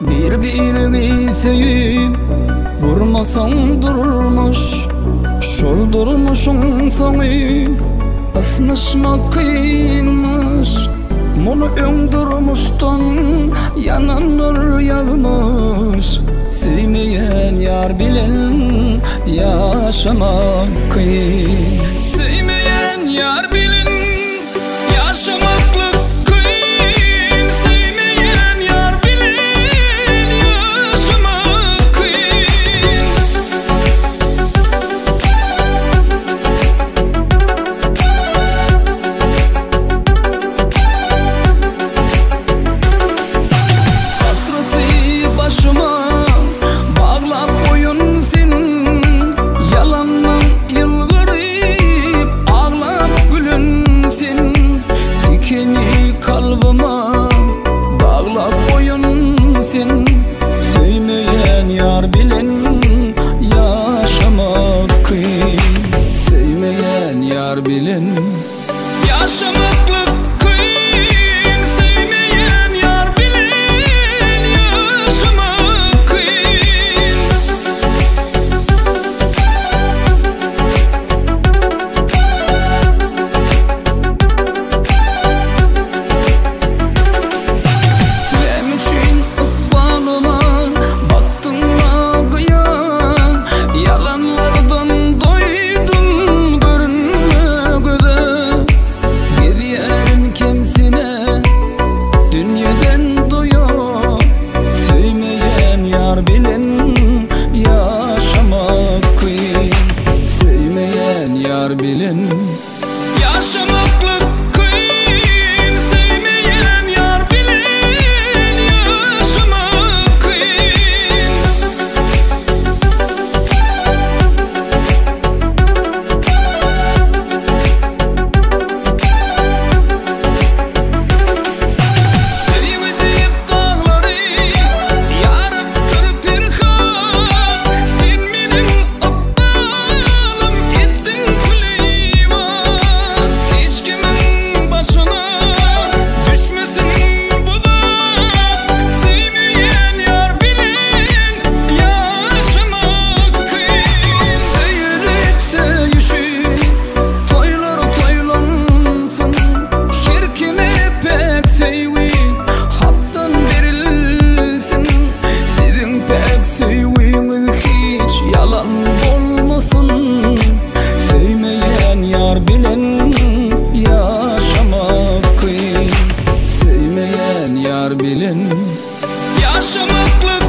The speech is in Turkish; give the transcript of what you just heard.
Bir-birini sevip vurmasan durmuş, şol durmuşun soňy ısnışmak kıyınmış. Munu öňdürmüşden yananlar ýagmış. Sevmeyen yar bilen yaşamak kıyın. Sevmeyen yar bilen yaşamaklık kıyın. Sevmeyen yar bilen yaşamak kıyın. Hasreti başıma bağlap koyun senin, yalandan yılgırıp ağlap gülün sen. Dikeni kalbıma bağlap koyun sen. Sevmeyen yar bilen yaşamak kıyın. Sevmeyen yar bilen yaşamaklık kıyın. Sevmeyen yar bilen yaşamak kıyın. Benim için ıkbalıma baktın ağıya, yalanlardan doydum görünmegede. Gidiyerin kimsine dünyadan doyup, sevmeyen yar bilen yaşamak kıyın. Sevmeyen yar bilen yaşamaklık kıyın. Sevmeyen yar bilen yaşamak kıyın. Sevimi deyip dağları yarıptır pirhan. Sen menin aptalım ettin kuleyman. Hiç kimin başına düşmesin bu da. Sevmeyen yar bilen yaşamak kıyın. Seyrek seyişi toylar toylansın. Her kime pek seyvi hattan verilsin. Sizin pek seyviniz hiç yalan olmasın. Sevmeyen yar bilen yaşamak kıyın. Sevmeyen yar bilen yaşamaklık